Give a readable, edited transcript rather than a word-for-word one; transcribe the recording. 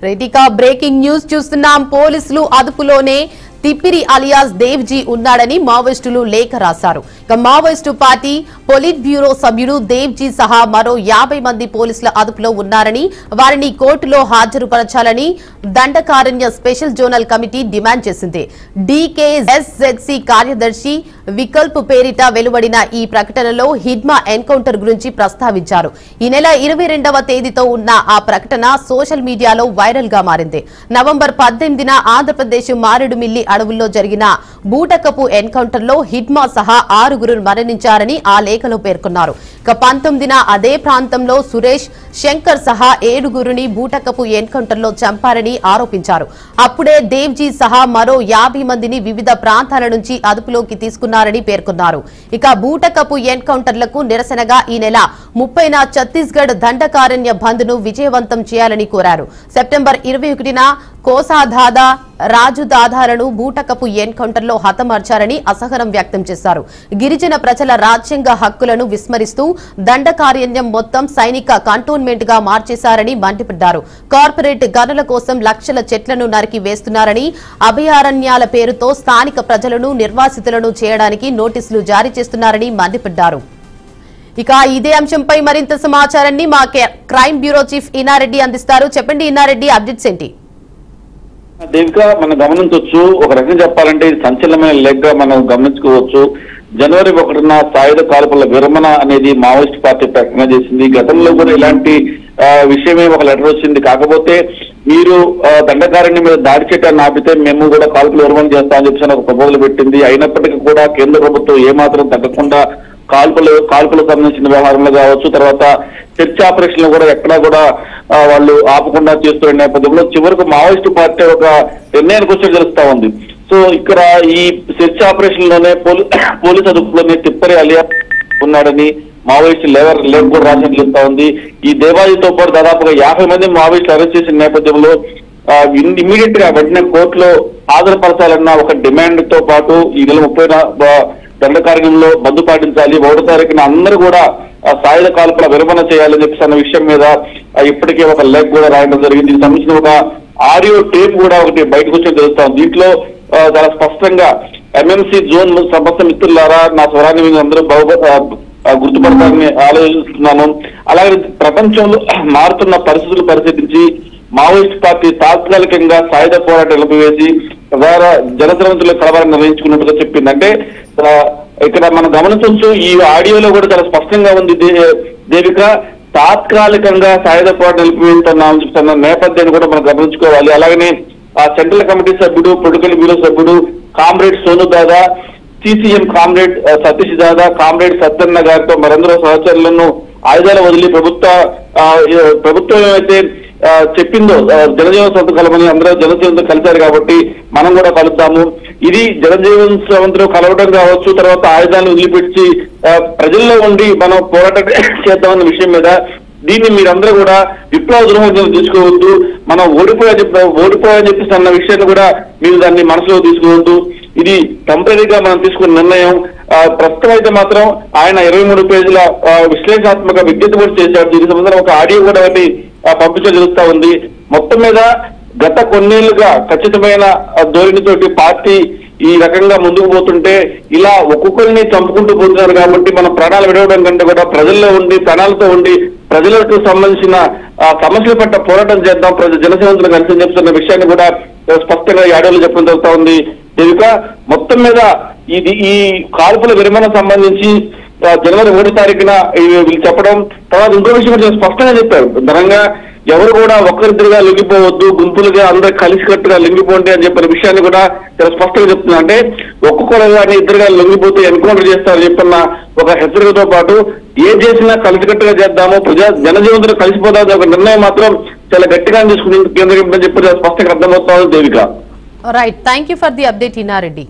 రెటికా breaking news చూస్తున్నాం. పోలీసులు అదుపులోనే Tippiri alias Devji ఉన్నాడని మావోయిస్టులు లేఖ రాశారు. మావోయిస్టు పార్టీ పొలిట్ బ్యూరో సభ్యుడు దేవ్జీ సహా మరో 50 మంది పోలీసుల అదుపులో ఉన్నారని, వారిని కోర్టులో హాజరుపరచాలని Dandakaranya special zonal committee demand చేసింది. డీకేఎస్జెడ్సీ కార్యదర్శి వికల్ప్ పేరిట వెలువడిన ఈ ప్రకటనలో హిడ్మా ఎన్కౌంటర్ గురించి ప్రస్తావించారు. ఈ నెల 22వ తేదీతో ఉన్న ఆ ప్రకటన సోషల్ మీడియాలో వైరల్ గా మారింది. నవంబర్ 18న ఆంధ్రప్రదేశ్ మారేడుమిల్లి అడవుల్లో జరిగిన బూటకపు ఎన్కౌంటర్ లో హిడ్మా సహా 6గురు మరణించారని ఆ లేఖలో పేర్కొన్నారు. 19న అదే ప్రాంతంలో సురేష్, శంకర్ సహా 7గురిని బూటకపు ఎన్కౌంటర్ లో చంపారని ఆరోపించారు. అప్పుడే దేవ్జీ సహా మరో 50 మందిని వివిధ ప్రాంతాల నుంచి అదుపులోకి తీసుకున్నారని పేర్కొన్నారు. బూటకపు ఎన్కౌంటర్లకు నిరసనగా ఈ నెల 30న ఛత్తీస్గఢ్ దండకారణ్య బంద్ ను విజయవంతం చేయాలని కోరారు. సెప్టెంబర్ 21న కోసాదాదా, రాజుదాదాలను బూటకపు ఎన్కౌంటర్ లో హతమార్చారని అసహనం వ్యక్తం చేశారు. గిరిజన ప్రజల రాజ్యాంగ హక్కులను విస్మరిస్తూ దండకారణ్యం మొత్తం సైనిక కంటోన్మెంట్ గా మార్చేశారని మండిపడ్డారు. కార్పొరేట్ గనుల కోసం లక్షల చెట్లను నరికి వేస్తున్నారని, అభయారణ్యాల పేరుతో స్థానిక ప్రజలను నిర్వాసితులను చేయడానికి నోటీసులు జారీ చేస్తున్నారని మండిపడ్డారు. ఇదే అంశంపై మరింత సమాచారాన్ని మా క్రైమ్ బ్యూరో చీఫ్ ఇనారెడ్డి అందిస్తారు. చెప్పండి ఇనారెడ్డి, అప్డేట్స్ ఏంటి? దేవిక, మనం గమనించవచ్చు, ఒక రకంగా చెప్పాలంటే ఇది సంచలనమైన లెగ్ గా మనం గమనించుకోవచ్చు. జనవరి 1న సాయుధ కాల్పుల విరమణ అనేది మావోయిస్ట్ పార్టీ ప్రకటన చేసింది. గతంలో కూడా ఇలాంటి విషయమే ఒక లెటర్ వచ్చింది. కాకపోతే మీరు దండకారణ్యం మీద దాడి చేయటాన్ని ఆపితే మేము కూడా కాల్పుల విరమణ చేస్తామని చెప్పి ఒక ప్రపోజల్ పెట్టింది. అయినప్పటికీ కూడా కేంద్ర ప్రభుత్వం ఏమాత్రం తగ్గకుండా కాల్పులకు సంబంధించిన వ్యవహారంలో కావచ్చు, తర్వాత చర్చ ఆపరేషన్లు కూడా ఎక్కడా కూడా వాళ్ళు ఆపకుండా చేస్తున్న నేపథ్యంలో చివరకు మావోయిస్టు పార్టీ ఒక నిర్ణయానికి వచ్చి తెలుస్తా ఉంది. సో ఇక్కడ ఈ సెర్చ్ ఆపరేషన్ లోనే పోలీస్ అదుపులోనే తిప్పరి అలియా ఉన్నాడని మావోయిస్టు లేఖ కూడా రాసినట్లు తెలుస్తా ఉంది. ఈ దేవాజీతో పాటు దాదాపుగా 50 మంది మావోయిస్టులు అరెస్ట్ చేసిన నేపథ్యంలో ఇమ్మీడియట్ గా వెంటనే కోర్టులో హాజరుపరచాలన్న ఒక డిమాండ్ తో పాటు ఈ నెల 30న దండకారణ్యంలో బంద్ పాటించాలి, 1వ తారీఖున అందరూ కూడా సాయుధ కాల్పుల విరమణ చేయాలని చెప్పి అన్న విషయం మీద ఇప్పటికే ఒక లెగ్ కూడా రాయడం జరిగింది. దీనికి సంబంధించిన ఒక ఆడియో టేప్ కూడా ఒకటి బయటకు వచ్చి తెలుస్తాం. దీంట్లో చాలా స్పష్టంగా ఎంఎంసీ జోన్ సమస్త మిత్రులారా, నా స్వరాన్ని మీరు అందరూ గుర్తుపడతారని ఆలోచిస్తున్నాను. అలాగే ప్రపంచంలో మారుతున్న పరిస్థితులు పరిశీలించి మావోయిస్ట్ పార్టీ తాత్కాలికంగా సాయుధ పోరాటం నిలిపివేసి ద్వారా జనసంతుల కలవాలని నిర్ణయించుకున్నట్టుగా చెప్పింది. అంటే ఇక్కడ మనం గమనించవచ్చు, ఈ ఆడియోలో కూడా చాలా స్పష్టంగా ఉంది దేవిక, తాత్కాలికంగా సాయుధ పోరాటం నిలిపివేస్తున్నామని చెప్తున్న నేపథ్యాన్ని కూడా మనం గమనించుకోవాలి. అలాగనే ఆ సెంట్రల్ కమిటీ సభ్యుడు, పొలిటికల్ బ్యూరో సభ్యుడు కామ్రేడ్ సోను దాదా, సిసిఎం కామ్రేడ్ సతీష్ దాదా, కామ్రేడ్ సత్యన్న గారితో మరెందరో సహచరులను ఆయుధాలు వదిలి ప్రభుత్వం ఏమైతే చెప్పిందో జనజీవన్ సవంత్ కలవని అందరూ జనజీవన్తో కలిశారు కాబట్టి మనం కూడా కలుద్దాము. ఇది జనజీవన్ సవంత్లో కలవడం కావచ్చు, తర్వాత ఆయుధాలను వదిలిపెట్టి ప్రజల్లో ఉండి మనం పోరాటం చేద్దామన్న విషయం మీద దీన్ని మీరందరూ కూడా విప్లవ ద్రోహం తీసుకోవద్దు, మనం ఓడిపోయని చెప్పేసి అన్న విషయాన్ని కూడా మీరు దాన్ని మనసులో తీసుకోవద్దు. ఇది టెంపరీగా మనం తీసుకున్న నిర్ణయం. ప్రస్తుతం అయితే మాత్రం ఆయన 23 పేజీల విశ్లేషణాత్మక విజ్ఞప్తి కూడా చేశాడు. దీనికి సంబంధించిన ఒక ఆడియో కూడా పంపించడం జరుగుతా ఉంది. మొత్తం మీద గత కొన్నేళ్లుగా ఖచ్చితమైన ధోరణితోటి పార్టీ ఈ రకంగా ముందుకు పోతుంటే ఇలా ఒక్కొక్కరిని చంపుకుంటూ పోతున్నారు. కాబట్టి మనం ప్రాణాలు విడవడం కంటే కూడా ప్రజల్లో ఉండి ప్రాణాలతో ఉండి ప్రజలకు సంబంధించిన సమస్యల పట్ల పోరాటం చేద్దాం, జనసేవకులు కలిసి చెప్తున్న విషయాన్ని కూడా స్పష్టంగా ఈ ఆడియోలో చెప్పడం జరుగుతా ఉంది. దేవిక, మొత్తం మీద ఈ కాల్పుల విరమణ సంబంధించి జనవరి 1వ తారీఖున వీళ్ళు చెప్పడం, తర్వాత ఇంకో విషయం కూడా స్పష్టంగా చెప్పారు. ధనంగా ఎవరు కూడా ఒక్కరిద్దరుగా లొంగిపోవద్దు, గుంపులుగా అందరూ కలిసికట్టుగా లొంగిపోండి అని చెప్పిన విషయాన్ని కూడా చాలా స్పష్టంగా చెప్తున్నా. అంటే ఒక్కొక్కరు కానీ ఇద్దరుగా లొంగిపోతే ఎన్కౌంటర్ చేస్తారని చెప్పిన ఒక హెచ్చరికతో పాటు ఏ చేసినా కలిసికట్టుగా చేద్దాము, జనజీవనంతో కలిసిపోతాం ఒక నిర్ణయం మాత్రం చాలా గట్టిగా తీసుకుని కేంద్రం చెప్పి స్పష్టంగా అర్థమవుతా ఉంది. Devika, right, thank you for the update Inareddy.